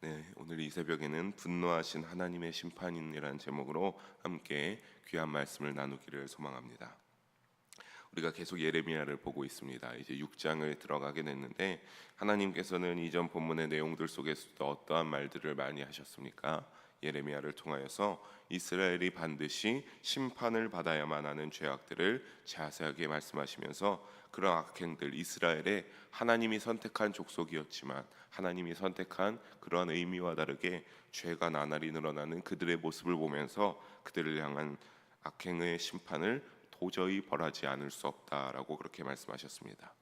네, 오늘 이 새벽에는 분노하신 하나님의 심판이라는 제목으로 함께 귀한 말씀을 나누기를 소망합니다. 우리가 계속 예레미야를 보고 있습니다. 이제 6장을 들어가게 됐는데 하나님께서는 이전 본문의 내용들 속에서도 어떠한 말들을 많이 하셨습니까? 예레미야를 통하여서 이스라엘이 반드시 심판을 받아야만 하는 죄악들을 자세하게 말씀하시면서 그런 악행들, 이스라엘의 하나님이 선택한 족속이었지만 하나님이 선택한 그러한 의미와 다르게 죄가 나날이 늘어나는 그들의 모습을 보면서 그들을 향한 악행의 심판을 도저히 벌하지 않을 수 없다라고 그렇게 말씀하셨습니다.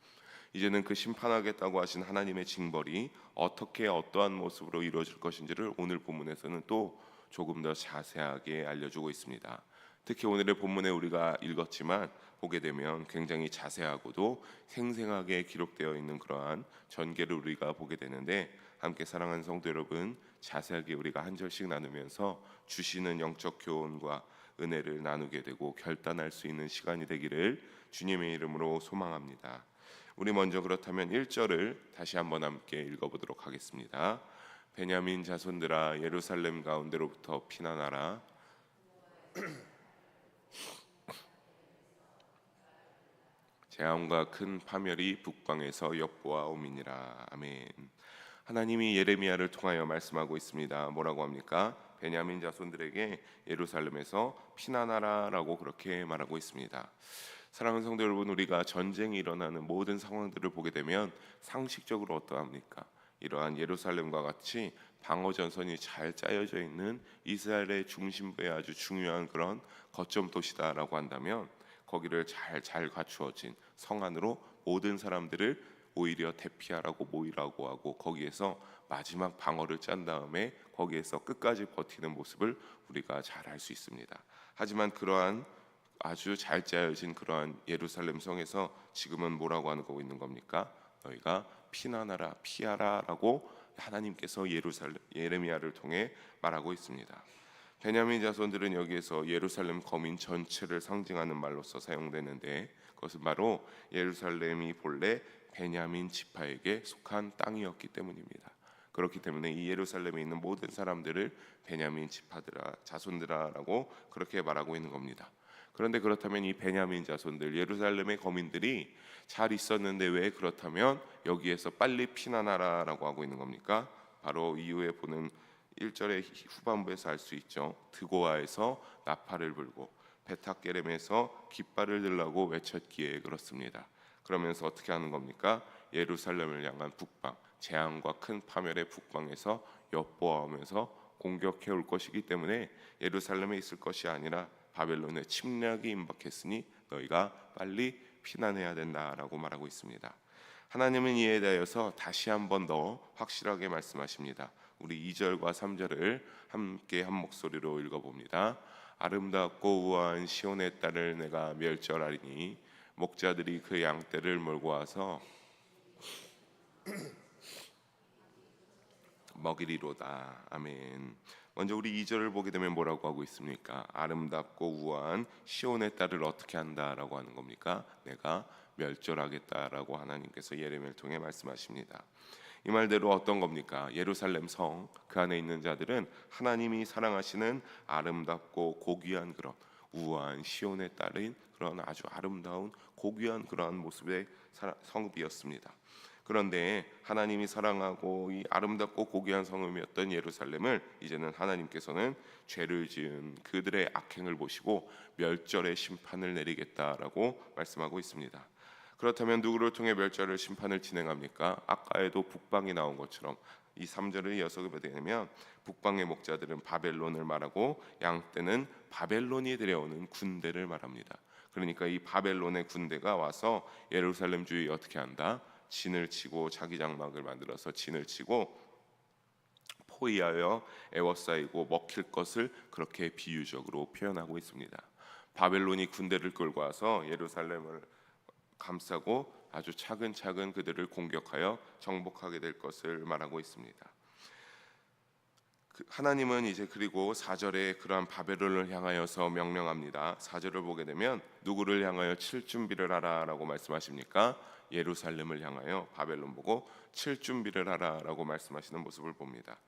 이제는 그 심판하겠다고 하신 하나님의 징벌이 어떻게 어떠한 모습으로 이루어질 것인지를 오늘 본문에서는 또 조금 더 자세하게 알려주고 있습니다. 특히 오늘의 본문에 우리가 읽었지만 보게 되면 굉장히 자세하고도 생생하게 기록되어 있는 그러한 전개를 우리가 보게 되는데, 함께 사랑하는 성도 여러분, 자세하게 우리가 한 절씩 나누면서 주시는 영적 교훈과 은혜를 나누게 되고 결단할 수 있는 시간이 되기를 주님의 이름으로 소망합니다. 우리 먼저 그렇다면 1절을 다시 한번 함께 읽어보도록 하겠습니다. 베냐민 자손들아 예루살렘 가운데로부터 피난하라. 재앙과 큰 파멸이 북방에서 엿보아오미니라. 아멘. 하나님이 예레미야를 통하여 말씀하고 있습니다. 뭐라고 합니까? 베냐민 자손들에게 예루살렘에서 피난하라라고 그렇게 말하고 있습니다. 사랑하는 성도 여러분, 우리가 전쟁이 일어나는 모든 상황들을 보게 되면 상식적으로 어떠합니까? 이러한 예루살렘과 같이 방어 전선이 잘 짜여져 있는 이스라엘의 중심부에 아주 중요한 그런 거점 도시다라고 한다면 거기를 잘 갖추어진 성 안으로 모든 사람들을 오히려 대피하라고 모이라고 하고 거기에서 마지막 방어를 짠 다음에 거기에서 끝까지 버티는 모습을 우리가 잘 알 수 있습니다. 하지만 그러한 아주 잘 짜여진 그러한 예루살렘 성에서 지금은 뭐라고 하고 있는 겁니까? 너희가 피난하라, 피하라라고 하나님께서 예레미야를 통해 말하고 있습니다. 베냐민 자손들은 여기에서 예루살렘 거민 전체를 상징하는 말로서 사용되는데, 그것은 바로 예루살렘이 본래 베냐민 지파에게 속한 땅이었기 때문입니다. 그렇기 때문에 이 예루살렘에 있는 모든 사람들을 베냐민 지파들아, 자손들아라고 그렇게 말하고 있는 겁니다. 그런데 그렇다면 이 베냐민 자손들, 예루살렘의 거민들이 잘 있었는데 왜 그렇다면 여기에서 빨리 피난하라라고 하고 있는 겁니까? 바로 이후에 보는 1절의 후반부에서 알 수 있죠. 드고아에서 나팔을 불고 베탁게렘에서 깃발을 들라고 외쳤기에 그렇습니다. 그러면서 어떻게 하는 겁니까? 예루살렘을 향한 북방, 재앙과 큰 파멸의 북방에서 엿보아오면서 공격해 올 것이기 때문에 예루살렘에 있을 것이 아니라 바벨론의 침략이 임박했으니 너희가 빨리 피난해야 된다라고 말하고 있습니다. 하나님은 이에 대하여서 다시 한 번 더 확실하게 말씀하십니다. 우리 2절과 3절을 함께 한 목소리로 읽어봅니다. 아름답고 우아한 시온의 딸을 내가 멸절하리니 목자들이 그 양떼를 몰고 와서 먹이리로다. 아멘. 먼저 우리 2절을 보게 되면 뭐라고 하고 있습니까? 아름답고 우아한 시온의 딸을 어떻게 한다라고 하는 겁니까? 내가 멸절하겠다라고 하나님께서 예레미야를 통해 말씀하십니다. 이 말대로 어떤 겁니까? 예루살렘 성, 그 안에 있는 자들은 하나님이 사랑하시는 아름답고 고귀한 그런 우아한 시온의 딸인 그런 아주 아름다운 고귀한 그러한 모습의 성읍이었습니다. 그런데 하나님이 사랑하고 이 아름답고 고귀한 성읍이었던 예루살렘을 이제는 하나님께서는 죄를 지은 그들의 악행을 보시고 멸절의 심판을 내리겠다라고 말씀하고 있습니다. 그렇다면 누구를 통해 멸절을 심판을 진행합니까? 아까에도 북방이 나온 것처럼 이 3절을 이어서 보게 되면 북방의 목자들은 바벨론을 말하고 양떼는 바벨론이 들여오는 군대를 말합니다. 그러니까 이 바벨론의 군대가 와서 예루살렘 주위에 어떻게 한다? 진을 치고 자기 장막을 만들어서 진을 치고 포위하여 애워싸이고 먹힐 것을 그렇게 비유적으로 표현하고 있습니다. 바벨론이 군대를 끌고 와서 예루살렘을 감싸고 아주 차근차근 그들을 공격하여 정복하게 될 것을 말하고 있습니다. 하나님은 이제 그리고 4절에 그러한 바벨론을 향하여서 명령합니다. 4절을 보게 되면 누구를 향하여 칠 준비를 하라라고 말씀하십니까? 예루살렘을 향하여 바벨론 보고 칠 준비를 하라라고 말씀하시는 모습을 봅니다.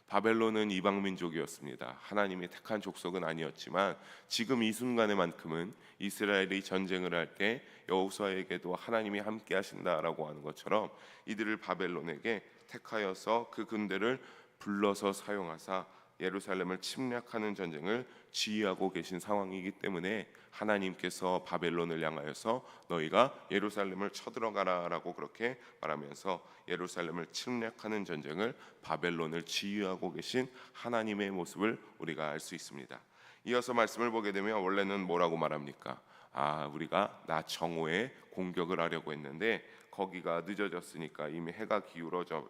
바벨론은 이방 민족이었습니다. 하나님이 택한 족속은 아니었지만 지금 이 순간에만큼은 이스라엘이 전쟁을 할 때 여호수아에게도 하나님이 함께 하신다라고 하는 것처럼 이들을 바벨론에게 택하여서 그 군대를 불러서 사용하사 예루살렘을 침략하는 전쟁을 지휘하고 계신 상황이기 때문에 하나님께서 바벨론을 향하여서 너희가 예루살렘을 쳐들어가라라고 그렇게 말하면서 예루살렘을 침략하는 전쟁을 바벨론을 지휘하고 계신 하나님의 모습을 우리가 알 수 있습니다. 이어서 말씀을 보게 되면 원래는 뭐라고 말합니까? 우리가 낮 정오에 공격을 하려고 했는데 거기가 늦어졌으니까 이미 해가 기울어져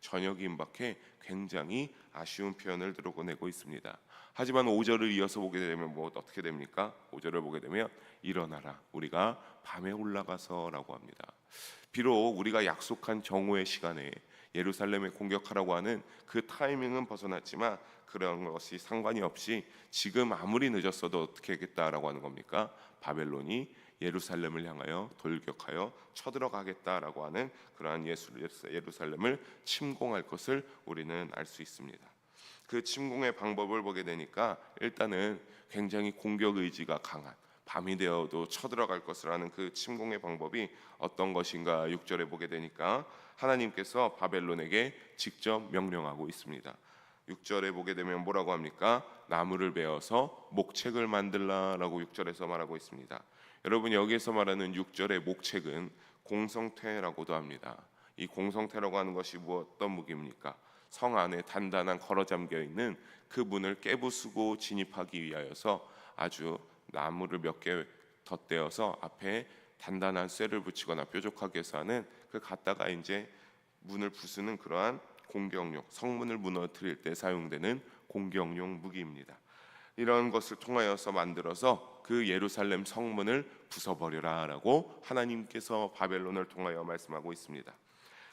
저녁이 임박해 굉장히 아쉬운 표현을 드러내고 있습니다. 하지만 5절을 이어서 보게 되면 어떻게 됩니까? 5절을 보게 되면 일어나라 우리가 밤에 올라가서라고 합니다. 비록 우리가 약속한 정오의 시간에 예루살렘에 공격하라고 하는 그 타이밍은 벗어났지만 그런 것이 상관이 없이 지금 아무리 늦었어도 어떻게 하겠다라고 하는 겁니까? 바벨론이 예루살렘을 향하여 돌격하여 쳐들어가겠다라고 하는 그러한 예루살렘을 침공할 것을 우리는 알 수 있습니다. 그 침공의 방법을 보게 되니까 일단은 굉장히 공격 의지가 강한 밤이 되어도 쳐들어갈 것을 하는 그 침공의 방법이 어떤 것인가 6절에 보게 되니까 하나님께서 바벨론에게 직접 명령하고 있습니다. 6절에 보게 되면 뭐라고 합니까? 나무를 베어서 목책을 만들라라고 6절에서 말하고 있습니다. 여러분 여기에서 말하는 6절의 목책은 공성퇴라고도 합니다. 이 공성퇴라고 하는 것이 어떤 무기입니까? 성 안에 단단한 걸어 잠겨 있는 그 문을 깨부수고 진입하기 위하여서 아주 나무를 몇 개 덧대어서 앞에 단단한 쇠를 붙이거나 뾰족하게 해서 하는 그 갖다가 이제 문을 부수는 그러한 공격용, 성문을 무너뜨릴 때 사용되는 공격용 무기입니다. 이런 것을 통하여서 만들어서 그 예루살렘 성문을 부숴버려라라고 하나님께서 바벨론을 통하여 말씀하고 있습니다.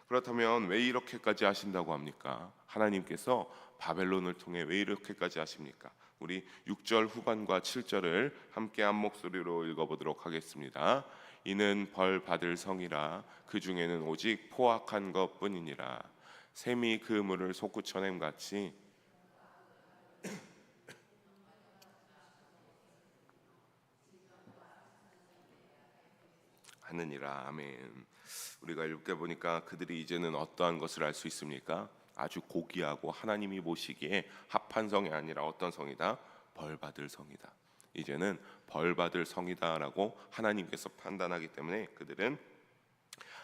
그렇다면 왜 이렇게까지 하신다고 합니까? 하나님께서 바벨론을 통해 왜 이렇게까지 하십니까? 우리 6절 후반과 7절을 함께 한 목소리로 읽어보도록 하겠습니다. 이는 벌 받을 성이라 그 중에는 오직 포악한 것뿐이니라. 샘이 그 물을 솟구쳐냄 같이 하느니라. 아멘. 우리가 읽게 보니까 그들이 이제는 어떠한 것을 알 수 있습니까? 아주 고귀하고 하나님이 보시기에 합한 성이 아니라 어떤 성이다? 벌 받을 성이다. 이제는 벌 받을 성이다라고 하나님께서 판단하기 때문에 그들은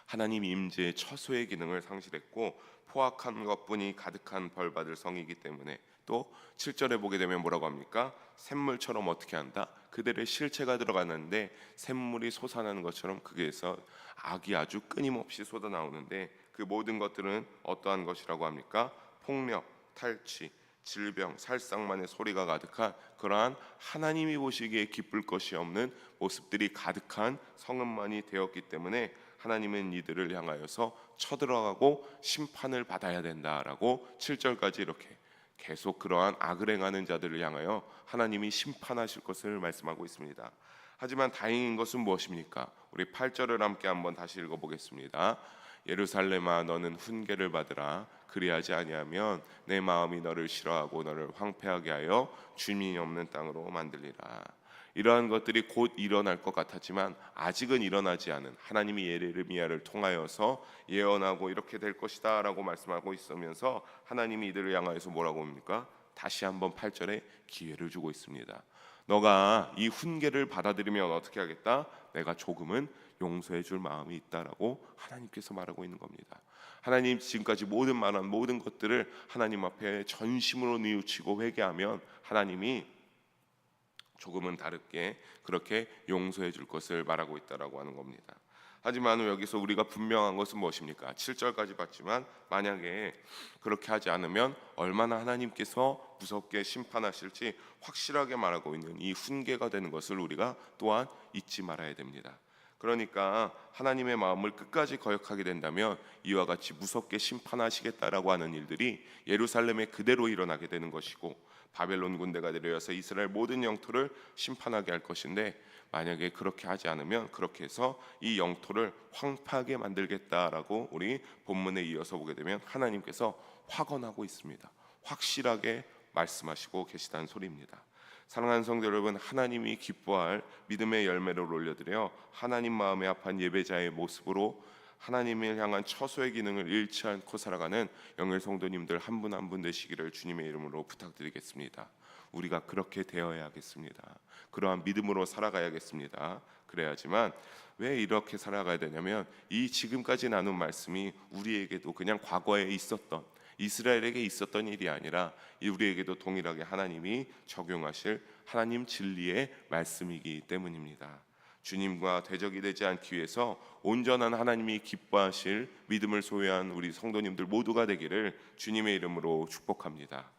하나님 임재의 처소의 기능을 상실했고 포악한 것뿐이 가득한 벌 받을 성이기 때문에 또 7절에 보게 되면 뭐라고 합니까? 샘물처럼 어떻게 한다? 그들의 실체가 들어갔는데 샘물이 솟아나는 것처럼 그게서 악이 아주 끊임없이 쏟아나오는데 그 모든 것들은 어떠한 것이라고 합니까? 폭력, 탈취, 질병, 살상만의 소리가 가득한 그러한 하나님이 보시기에 기쁠 것이 없는 모습들이 가득한 성읍만이 되었기 때문에 하나님은 이들을 향하여서 쳐들어가고 심판을 받아야 된다라고 7절까지 이렇게 계속 그러한 악을 행하는 자들을 향하여 하나님이 심판하실 것을 말씀하고 있습니다. 하지만 다행인 것은 무엇입니까? 우리 8절을 함께 한번 다시 읽어보겠습니다. 예루살렘아 너는 훈계를 받으라. 그리하지 아니하면 내 마음이 너를 싫어하고 너를 황폐하게 하여 주민이 없는 땅으로 만들리라. 이러한 것들이 곧 일어날 것 같았지만 아직은 일어나지 않은 하나님이 예레미야를 통하여서 예언하고 이렇게 될 것이다 라고 말씀하고 있으면서 하나님이 이들을 향하여서 뭐라고 합니까? 다시 한번 8절에 기회를 주고 있습니다. 너가 이 훈계를 받아들이면 어떻게 하겠다? 내가 조금은 용서해 줄 마음이 있다라고 하나님께서 말하고 있는 겁니다. 하나님 지금까지 말한 모든 것들을 하나님 앞에 전심으로 뉘우치고 회개하면 하나님이 조금은 다르게 그렇게 용서해 줄 것을 말하고 있다라고 하는 겁니다. 하지만 여기서 우리가 분명한 것은 무엇입니까? 7절까지 봤지만 만약에 그렇게 하지 않으면 얼마나 하나님께서 무섭게 심판하실지 확실하게 말하고 있는 이 훈계가 되는 것을 우리가 또한 잊지 말아야 됩니다. 그러니까 하나님의 마음을 끝까지 거역하게 된다면 이와 같이 무섭게 심판하시겠다라고 하는 일들이 예루살렘에 그대로 일어나게 되는 것이고, 바벨론 군대가 내려와서 이스라엘 모든 영토를 심판하게 할 것인데, 만약에 그렇게 하지 않으면 그렇게 해서 이 영토를 황폐하게 만들겠다라고 우리 본문에 이어서 보게 되면 하나님께서 확언하고 있습니다. 확실하게 말씀하시고 계시다는 소리입니다. 사랑하는 성도 여러분, 하나님이 기뻐할 믿음의 열매를 올려드려 하나님 마음에 합한 예배자의 모습으로 하나님을 향한 처소의 기능을 잃지 않고 살아가는 영일 성도님들 한 분 한 분 되시기를 주님의 이름으로 부탁드리겠습니다. 우리가 그렇게 되어야겠습니다. 그러한 믿음으로 살아가야겠습니다. 그래야지만 왜 이렇게 살아가야 되냐면, 이 지금까지 나눈 말씀이 우리에게도 그냥 과거에 있었던, 이스라엘에게 있었던 일이 아니라 우리에게도 동일하게 하나님이 적용하실 하나님 진리의 말씀이기 때문입니다. 주님과 대적이 되지 않기 위해서 온전한 하나님이 기뻐하실 믿음을 소유한 우리 성도님들 모두가 되기를 주님의 이름으로 축복합니다.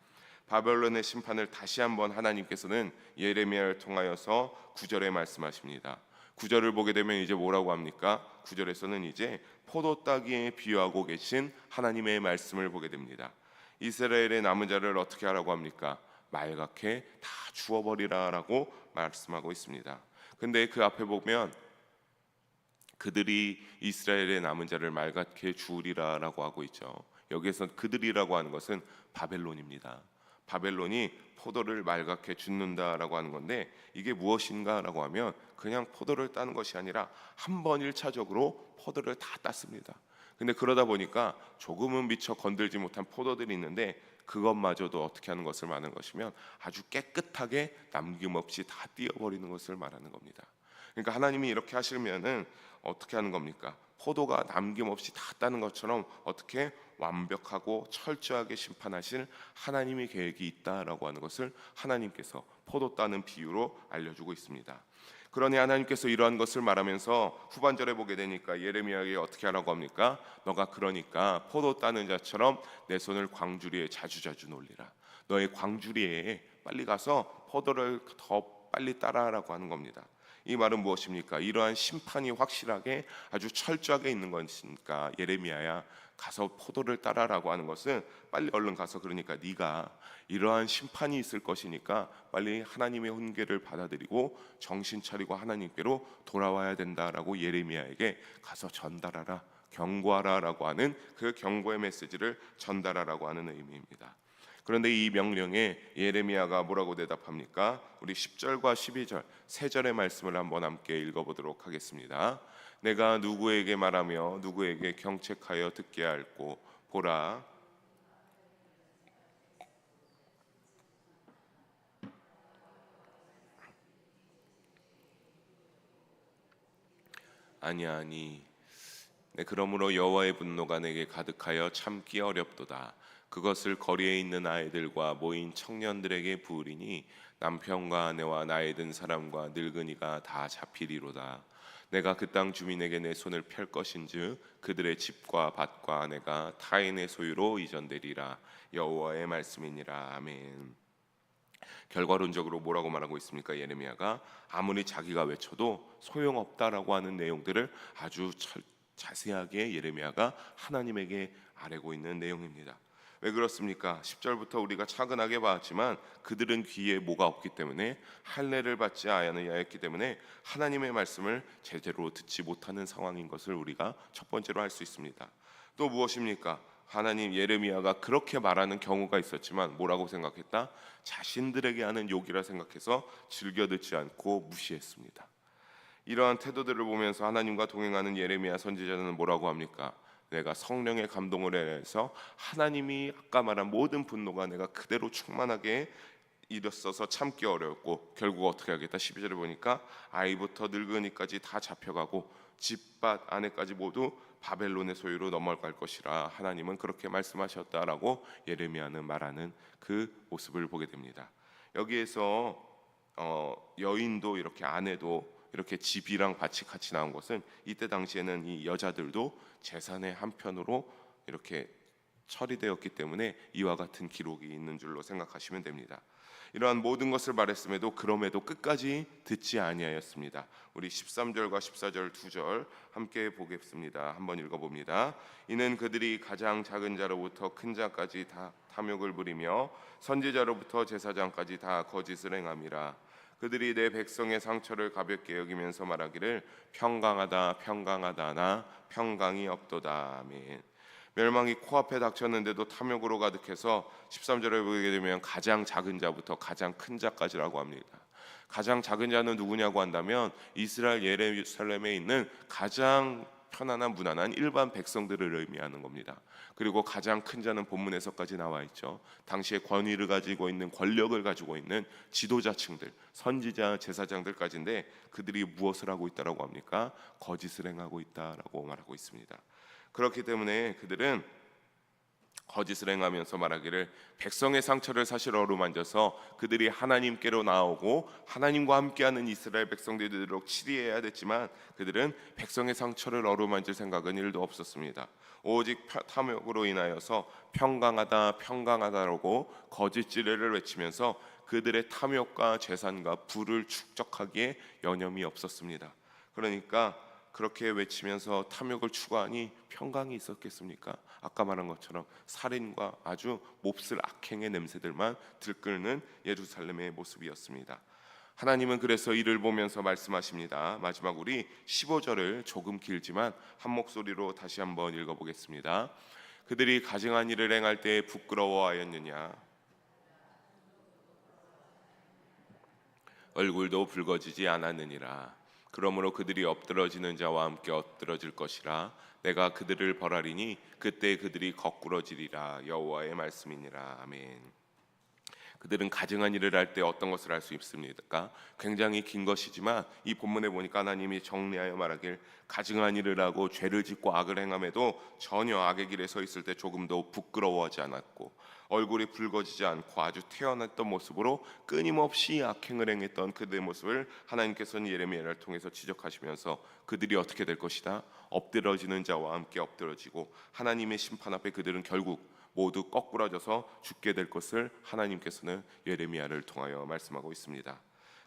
바벨론의 심판을 다시 한번 하나님께서는 예레미야를 통하여서 9절에 말씀하십니다. 9절을 보게 되면 이제 뭐라고 합니까? 9절에서는 이제 포도 따기에 비유하고 계신 하나님의 말씀을 보게 됩니다. 이스라엘의 남은 자를 어떻게 하라고 합니까? 말갛게 다 주워버리라라고 말씀하고 있습니다. 근데 그 앞에 보면 그들이 이스라엘의 남은 자를 말갛게 주우리라라고 하고 있죠. 여기에서 그들이라고 하는 것은 바벨론입니다. 바벨론이 포도를 말갛게 줍는다라고 하는 건데, 이게 무엇인가라고 하면 그냥 포도를 따는 것이 아니라 한 번 1차적으로 포도를 다 땄습니다. 근데 그러다 보니까 조금은 미처 건들지 못한 포도들이 있는데, 그것마저도 어떻게 하는 것을 말하는 것이면 아주 깨끗하게 남김없이 다 띄어버리는 것을 말하는 겁니다. 그러니까 하나님이 이렇게 하시면은 어떻게 하는 겁니까? 포도가 남김없이 다 따는 것처럼 어떻게 완벽하고 철저하게 심판하실 하나님의 계획이 있다라고 하는 것을 하나님께서 포도 따는 비유로 알려주고 있습니다. 그러니 하나님께서 이러한 것을 말하면서 후반절에 보게 되니까 예레미야에게 어떻게 하라고 합니까? 너가 그러니까 포도 따는 자처럼 내 손을 광주리에 자주자주 놀리라. 너의 광주리에 빨리 가서 포도를 더 빨리 따라라고 하는 겁니다. 이 말은 무엇입니까? 이러한 심판이 확실하게 아주 철저하게 있는 것이니까 예레미야야, 가서 포도를 따라라고 하는 것은 빨리 얼른 가서, 그러니까 네가 이러한 심판이 있을 것이니까 빨리 하나님의 훈계를 받아들이고 정신 차리고 하나님께로 돌아와야 된다라고 예레미야에게 가서 전달하라, 경고하라라고 하는 그 경고의 메시지를 전달하라고 하는 의미입니다. 그런데 이 명령에 예레미야가 뭐라고 대답합니까? 우리 10절과 12절 세 절의 말씀을 한번 함께 읽어보도록 하겠습니다. 내가 누구에게 말하며 누구에게 경책하여 듣게 할꼬? 보라, 아니하니 그러므로 여호와의 분노가 내게 가득하여 참기 어렵도다. 그것을 거리에 있는 아이들과 모인 청년들에게 부으리니 남편과 아내와 나이 든 사람과 늙은이가 다 잡히리로다. 내가 그 땅 주민에게 내 손을 펼 것인즉 그들의 집과 밭과 내가 타인의 소유로 이전되리라. 여호와의 말씀이니라. 아멘. 결과론적으로 뭐라고 말하고 있습니까? 예레미야가 아무리 자기가 외쳐도 소용없다라고 하는 내용들을 아주 자세하게 예레미야가 하나님에게 아뢰고 있는 내용입니다. 왜 그렇습니까? 10절부터 우리가 차근하게 봤지만 그들은 귀에 뭐가 없기 때문에 할례를 받지 아니하였기 때문에 하나님의 말씀을 제대로 듣지 못하는 상황인 것을 우리가 첫 번째로 알 수 있습니다. 또 무엇입니까? 하나님, 예레미야가 그렇게 말하는 경우가 있었지만 뭐라고 생각했다? 자신들에게 하는 욕이라 생각해서 즐겨 듣지 않고 무시했습니다. 이러한 태도들을 보면서 하나님과 동행하는 예레미야 선지자는 뭐라고 합니까? 내가 성령의 감동을 해서 하나님이 아까 말한 모든 분노가 내가 그대로 충만하게 일었어서 참기 어려웠고 결국 어떻게 하겠다? 12절에 보니까 아이부터 늙은이까지 다 잡혀가고 집밭 안에까지 모두 바벨론의 소유로 넘어갈 것이라 하나님은 그렇게 말씀하셨다라고 예레미야는 말하는 그 모습을 보게 됩니다. 여기에서 여인도 이렇게 아내도 이렇게 집이랑 밭이 같이 나온 것은 이때 당시에는 이 여자들도 재산의 한편으로 이렇게 처리되었기 때문에 이와 같은 기록이 있는 줄로 생각하시면 됩니다. 이러한 모든 것을 말했음에도 그럼에도 끝까지 듣지 아니하였습니다. 우리 13절과 14절 두 절 함께 보겠습니다. 한번 읽어봅니다. 이는 그들이 가장 작은 자로부터 큰 자까지 다 탐욕을 부리며 선지자로부터 제사장까지 다 거짓을 행함이라. 그들이 내 백성의 상처를 가볍게 여기면서 말하기를 평강하다 평강하다나 평강이 없도다. 아멘. 멸망이 코앞에 닥쳤는데도 탐욕으로 가득해서 13절에 보게 되면 가장 작은 자부터 가장 큰 자까지라고 합니다. 가장 작은 자는 누구냐고 한다면 이스라엘 예루살렘에 있는 가장 편안한 무난한 일반 백성들을 의미하는 겁니다. 그리고 가장 큰 자는 본문에서까지 나와 있죠. 당시에 권위를 가지고 있는, 권력을 가지고 있는 지도자층들, 선지자, 제사장들까지인데 그들이 무엇을 하고 있다라고 합니까? 거짓을 행하고 있다라고 말하고 있습니다. 그렇기 때문에 그들은 거짓을 행하면서 말하기를 백성의 상처를 사실 어루만져서 그들이 하나님께로 나오고 하나님과 함께하는 이스라엘 백성들이 되도록 치리해야 됐지만 그들은 백성의 상처를 어루만질 생각은 1도 없었습니다. 오직 탐욕으로 인하여서 평강하다 평강하다라고 거짓 지뢰를 외치면서 그들의 탐욕과 재산과 부를 축적하기에 여념이 없었습니다. 그러니까 그렇게 외치면서 탐욕을 추구하니 평강이 있었겠습니까? 아까 말한 것처럼 살인과 아주 몹쓸 악행의 냄새들만 들끓는 예루살렘의 모습이었습니다. 하나님은 그래서 이를 보면서 말씀하십니다. 마지막 우리 15절을 조금 길지만 한 목소리로 다시 한번 읽어보겠습니다. 그들이 가증한 일을 행할 때 부끄러워하였느냐? 얼굴도 붉어지지 않았느니라. 그러므로 그들이 엎드러지는 자와 함께 엎드러질 것이라. 내가 그들을 벌하리니 그때 그들이 거꾸러지리라. 여호와의 말씀이니라. 아멘. 그들은 가증한 일을 할 때 어떤 것을 할 수 있습니까? 굉장히 긴 것이지만 이 본문에 보니까 하나님이 정리하여 말하길 가증한 일을 하고 죄를 짓고 악을 행함에도 전혀 악의 길에 서 있을 때 조금도 부끄러워하지 않았고 얼굴이 붉어지지 않고 아주 태어났던 모습으로 끊임없이 악행을 행했던 그들의 모습을 하나님께서는 예레미야를 통해서 지적하시면서 그들이 어떻게 될 것이다? 엎드러지는 자와 함께 엎드러지고 하나님의 심판 앞에 그들은 결국 모두 거꾸러져서 죽게 될 것을 하나님께서는 예레미야를 통하여 말씀하고 있습니다.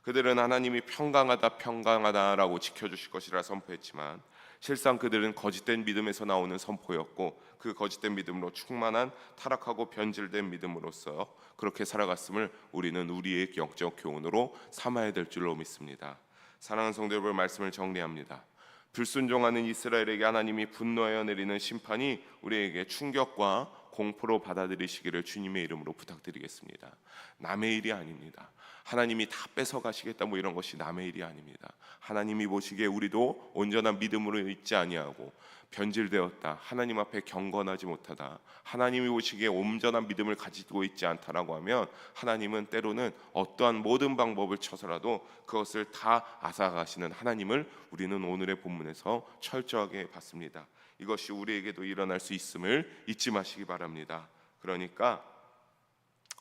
그들은 하나님이 평강하다 평강하다라고 지켜주실 것이라 선포했지만 실상 그들은 거짓된 믿음에서 나오는 선포였고 그 거짓된 믿음으로 충만한 타락하고 변질된 믿음으로써 그렇게 살아갔음을 우리는 우리의 영적 교훈으로 삼아야 될 줄로 믿습니다. 사랑하는 성도 여러분, 말씀을 정리합니다. 불순종하는 이스라엘에게 하나님이 분노하여 내리는 심판이 우리에게 충격과 공포로 받아들이시기를 주님의 이름으로 부탁드리겠습니다. 남의 일이 아닙니다. 하나님이 다 뺏어가시겠다 뭐 이런 것이 남의 일이 아닙니다. 하나님이 보시기에 우리도 온전한 믿음으로 있지 아니하고 변질되었다, 하나님 앞에 경건하지 못하다, 하나님이 보시기에 온전한 믿음을 가지고 있지 않다라고 하면 하나님은 때로는 어떠한 모든 방법을 쳐서라도 그것을 다 앗아가시는 하나님을 우리는 오늘의 본문에서 철저하게 봤습니다. 이것이 우리에게도 일어날 수 있음을 잊지 마시기 바랍니다. 그러니까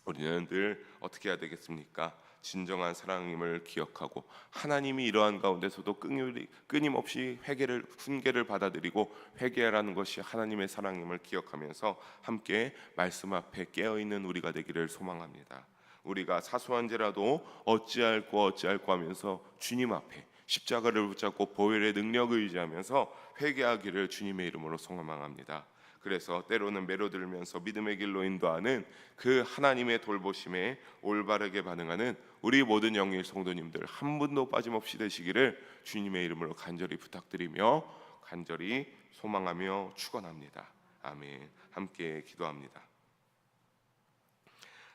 우리는 늘 어떻게 해야 되겠습니까? 진정한 사랑임을 기억하고 하나님이 이러한 가운데서도 끊임없이 훈계를 받아들이고 회개하라는 것이 하나님의 사랑임을 기억하면서 함께 말씀 앞에 깨어있는 우리가 되기를 소망합니다. 우리가 사소한 죄라도 어찌할꼬 하면서 주님 앞에 십자가를 붙잡고 보혈의 능력을 의지하면서 회개하기를 주님의 이름으로 소망합니다. 그래서 때로는 매료들면서 믿음의 길로 인도하는 그 하나님의 돌보심에 올바르게 반응하는 우리 모든 영의 성도님들 한 분도 빠짐없이 되시기를 주님의 이름으로 간절히 부탁드리며 간절히 소망하며 축원합니다. 아멘. 함께 기도합니다.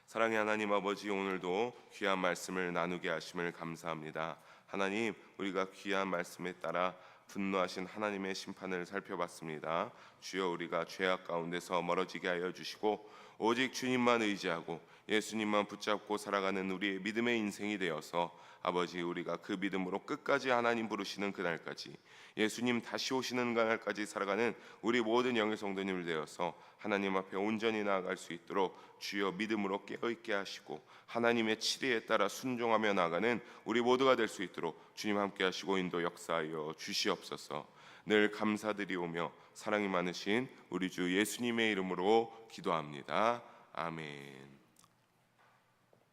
사랑의 하나님 아버지, 오늘도 귀한 말씀을 나누게 하심을 감사합니다. 하나님, 우리가 귀한 말씀에 따라 분노하신 하나님의 심판을 살펴봤습니다. 주여, 우리가 죄악 가운데서 멀어지게 하여 주시고 오직 주님만 의지하고 예수님만 붙잡고 살아가는 우리의 믿음의 인생이 되어서 아버지, 우리가 그 믿음으로 끝까지 하나님 부르시는 그날까지, 예수님 다시 오시는 그날까지 살아가는 우리 모든 영의 성도님을 되어서 하나님 앞에 온전히 나아갈 수 있도록 주여 믿음으로 깨어있게 하시고 하나님의 치리에 따라 순종하며 나아가는 우리 모두가 될 수 있도록 주님 함께 하시고 인도 역사하여 주시옵소서. 늘 감사드리오며 사랑이 많으신 많으신 우리 주 예수님의 이름으로 기도합니다. 아멘.